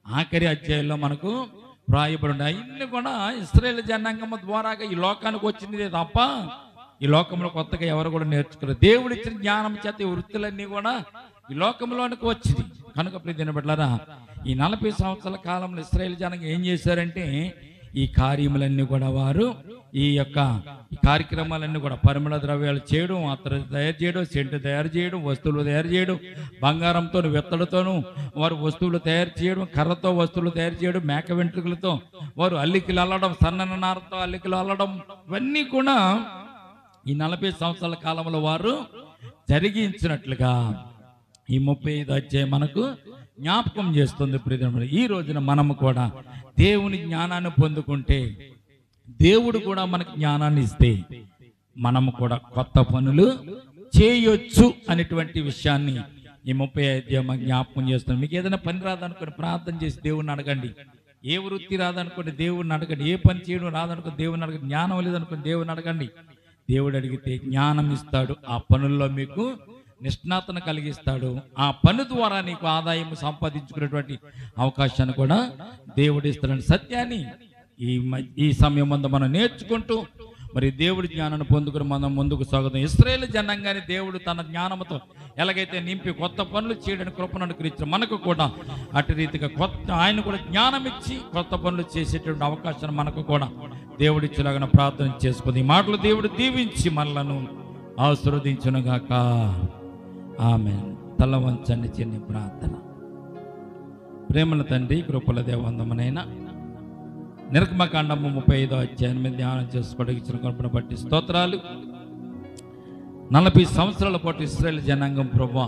[SPEAKER 1] ఆఖరి అధ్యాయంలో మనకు వ్రాయబడి ఉన్నాయి. ఇన్ని కూడా ఇశ్రాయేల్ జనాంగం ద్వారాగా ఈ లోకానికి వచ్చింది తప్ప ఈ లోకంలో కొత్తగా ఎవరు కూడా నేర్చుకోలేదు. దేవుడు ఇచ్చిన జ్ఞానం చేత ఈ వృత్తులన్నీ కూడా ఈ లోకంలోనికి వచ్చింది. కనుక ప్రియమైన బిడ్డలారా, ఈ 40 సంవత్సరాల కాలంలో ఇశ్రాయేల్ జనాంగం ఏం చేశారంటే ఈ కార్యములన్నీ కూడా వారు ఈ కార్యక్రమాలన్నీ కూడా పరిమళ ద్రవ్యాలు చేయడం, అత్తరు తయారు చేయడం, సెంటు తయారు చేయడం, వస్తువులు తయారు చేయడం, బంగారంతో వెత్తడితోనూ వారు వస్తువులు తయారు చేయడం, కర్రతో వస్తువులు తయారు చేయడం, మేక వెంట్రుకలతో వారు అల్లికలు అల్లడం, సన్నన నారతో అల్లికలు అల్లడం, ఇవన్నీ కూడా ఈ 40 సంవత్సరాల కాలంలో వారు జరిగించినట్లుగా ఈ 35వ అధ్యాయం మనకు జ్ఞాపకం చేస్తుంది. ప్రియమైన ఈ రోజున మనము కూడా దేవుని జ్ఞానాన్ని పొందుకుంటే, దేవుడు కూడా మనకు జ్ఞానాన్ని ఇస్తే మనము కూడా కొత్త పనులు చేయొచ్చు అనేటువంటి విషయాన్ని ఈ 35వ అధ్యాయం జ్ఞాపకం చేస్తున్నాం. మీకు ఏదైనా పని రాదనుకోండి, ప్రార్థన చేసి దేవుణ్ణి అడగండి. ఏ వృత్తి రాదనుకోండి, దేవుణ్ణి అడగండి. ఏ పని చేయడం రాదనుకోండి, దేవుని అడగండి. జ్ఞానం లేదనుకోండి, దేవుని అడగండి. దేవుడు అడిగితే జ్ఞానం ఇస్తాడు. ఆ పనుల్లో మీకు నిష్ణాతను కలిగిస్తాడు. ఆ పని ద్వారా నీకు ఆదాయం సంపాదించుకునేటువంటి అవకాశాన్ని కూడా దేవుడు ఇస్తున్న సత్యాన్ని ఈ సమయం ముందు మనం నేర్చుకుంటూ మరి దేవుడి జ్ఞానాన్ని పొందుకుని మనం ముందుకు సాగుతాం. ఇశ్రాయేలు జనాంగాన్ని దేవుడు తన జ్ఞానంతో ఎలాగైతే నింపి కొత్త పనులు చేయడానికి కృపను అనుగ్రహించారు, మనకు కూడా అటు రీతిగా ఆయన కూడా జ్ఞానం ఇచ్చి కొత్త పనులు చేసేటువంటి అవకాశాన్ని మనకు కూడా దేవుడి ఇచ్చేలాగా ప్రార్థన చేసుకుంది. ఈ మాటలు దేవుడు దీవించి మనలను ఆశీర్వదించునుగాక. ఆమేన్. తల వంచండి చిన్ని ప్రార్థన. ప్రేమల తండ్రి, కృపల దేవందమునైనా నిర్గమకాండము 35వ అధ్యాయం మీద ధ్యానం చేసుకోవడానికి ఇచ్చిన కృపను బట్టి స్తోత్రాలు. 40 సంవత్సరాల పాటు ఇశ్రాయేలు జనాంగం ప్రభువా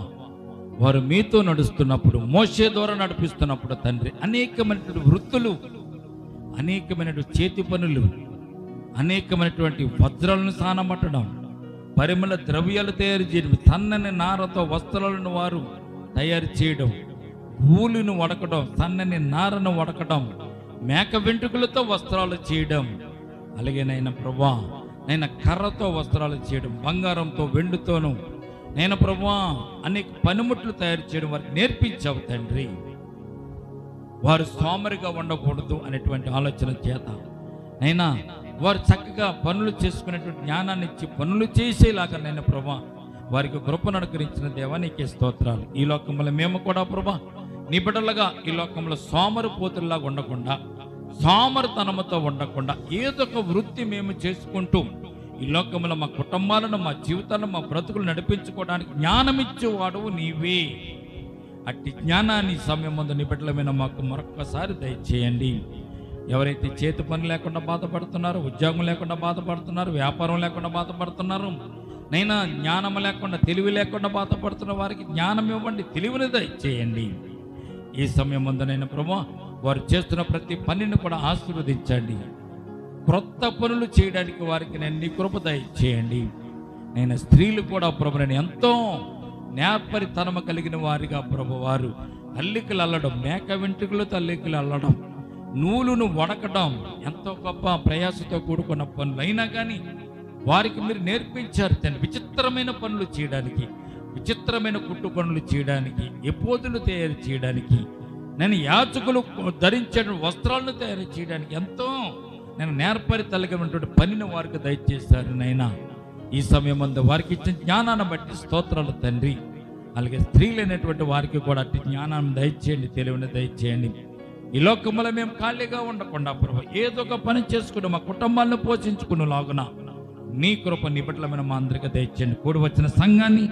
[SPEAKER 1] వారు మీతో నడుస్తున్నప్పుడు, మోషే ద్వారా నడిపిస్తున్నప్పుడు తండ్రి అనేకమైనటువంటి వృత్తులు, అనేకమైనటువంటి చేతి పనులు, అనేకమైనటువంటి వజ్రాలను సానమట్టడం, పరిమళ ద్రవ్యాలు తయారు చేయడం, సన్నని నారతో వస్త్రాలను వారు తయారు చేయడం, ఊలును వడకడం, సన్నని నారను వడకడం, మేక వెంట్రుకలతో వస్త్రాలు చేయడం, అలాగే నైనా ప్రభువా నైనా కర్రతో వస్త్రాలు చేయడం, బంగారంతో వెండితోనూ నేను ప్రభువా అనేక పనిముట్లు తయారు చేయడం వారికి నేర్పించావు తండ్రి. వారు సోమరిగా ఉండకూడదు అనేటువంటి ఆలోచన చేత నైనా వారు చక్కగా పనులు చేసుకునేటువంటి జ్ఞానాన్ని ఇచ్చి పనులు చేసేలాగా నేను ప్రభువా వారికి కృపను అనుగ్రహించిన దేవా నీకే స్తోత్రాలు. ఈ లోకంలో మేము కూడా ప్రభువా నీ బిడ్డలుగా ఈ లోకంలో సోమరిపోతుల్లాగా ఉండకుండా, సోమరితనముతో ఉండకుండా ఏదో ఒక వృత్తి మేము చేసుకుంటూ ఈ లోకంలో మా కుటుంబాలను, మా జీవితాలను, మా బ్రతుకులు నడిపించుకోవడానికి జ్ఞానం ఇచ్చేవాడు నీవే. అట్టి జ్ఞానాన్ని సమయం ముందు నీ బిడ్డల మీద మాకు మరొక్కసారి దయచేయండి. ఎవరైతే చేతి పని లేకుండా బాధపడుతున్నారో, ఉద్యోగం లేకుండా బాధపడుతున్నారు, వ్యాపారం లేకుండా బాధపడుతున్నారు, నైనా జ్ఞానం లేకుండా, తెలివి లేకుండా బాధపడుతున్న వారికి జ్ఞానం ఇవ్వండి, తెలివిని దయచేయండి. ఈ సమయం ముందునైనా ప్రభువా వారు చేస్తున్న ప్రతి పనిని కూడా ఆశీర్వదించండి. క్రొత్త పనులు చేయడానికి వారికి నేను నీ కృప దయచేయండి. నేను స్త్రీలు కూడా ప్రభు నేను ఎంతో నేర్పరితనము కలిగిన వారిగా ప్రభు వారు అల్లికలు అల్లడం, మేక వెంట్రుకలతో అల్లికలు అల్లడం, నూలును వడకడం ఎంతో గొప్ప ప్రయాసతో కూడుకున్న పనులు అయినా కానీ వారికి మీరు నేర్పించారు తండ్రి. విచిత్రమైన పనులు చేయడానికి, విచిత్రమైన కుట్టు పనులు చేయడానికి, ఎపోదులు తయారు చేయడానికి, నేను యాచకులు ధరించే వస్త్రాలను తయారు చేయడానికి ఎంతో నేను నేర్పరితలిగినటువంటి పనిని వారికి దయచేశారు నైనా. ఈ సమయం అందు వారికి ఇచ్చిన జ్ఞానాన్ని బట్టి స్తోత్రాలు తండ్రి. అలాగే స్త్రీలైనటువంటి వారికి కూడా అట్టి జ్ఞానాన్ని దయచేయండి, తెలివిని దయచేయండి. ఈ లోకంలో మేము ఖాళీగా ఉండకుండా ప్రభు ఏదో ఒక పని చేసుకుని మా కుటుంబాలను పోషించుకుని లాగున నీ కృప నీ బిడ్డలమైన మా అందరికీ దయచేయండి. కూడి వచ్చిన సంఘాన్ని,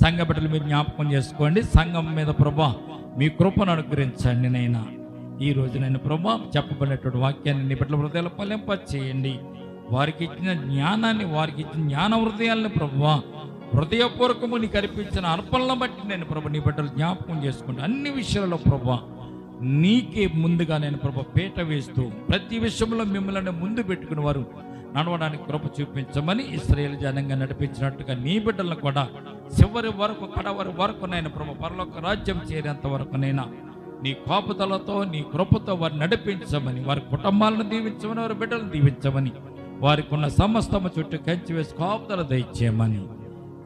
[SPEAKER 1] సంఘ బిడ్డలు మీరు జ్ఞాపకం చేసుకోండి. సంఘం మీద ప్రభా మీ కృపను అనుగ్రహించండి నైనా. ఈ రోజు నేను ప్రభా చెప్పబడినటువంటి వాక్యాన్ని నీ బిడ్డల హృదయాలు ఫలింపచేయండి. వారికి ఇచ్చిన జ్ఞానాన్ని, వారికి ఇచ్చిన జ్ఞాన హృదయాలను ప్రభువా హృదయపూర్వకము నీకు అర్పించిన అర్పణలను బట్టి నేను ప్రభు నీ బిడ్డలు జ్ఞాపకం చేసుకుంటా. అన్ని విషయాలలో ప్రభా నీకే ముందుగా నేను ప్రభు పీట వేస్తూ ప్రతి విషయంలో మిమ్మల్ని ముందు పెట్టుకుని వారు నడవడానికి కృప చూపించమని ఇశ్రాయేలు జనంగా నడిపించినట్టుగా నీ బిడ్డలను కూడా చివరి వరకు, కడవరి వరకు నేను ప్రభు పరలోక రాజ్యం చేరేంత వరకు నైనా నీ కోపతలతో, నీ కృపతో వారు నడిపించమని, వారి కుటుంబాలను దీవించమని, వారి బిడ్డలను దీవించమని, వారికి ఉన్న సమస్తము చుట్టూ కంచి వేసి కోపతలు దయచేయమని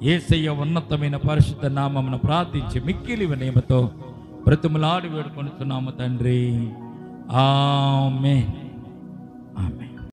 [SPEAKER 1] యేసయ్య ఉన్నతమైన పరిశుద్ధ నామమును ప్రార్థించి మిక్కిలి వినయముతో బ్రతిమలాడి వేడుకొనుచున్నాము తండ్రి. ఆమేన్. ఆమేన్.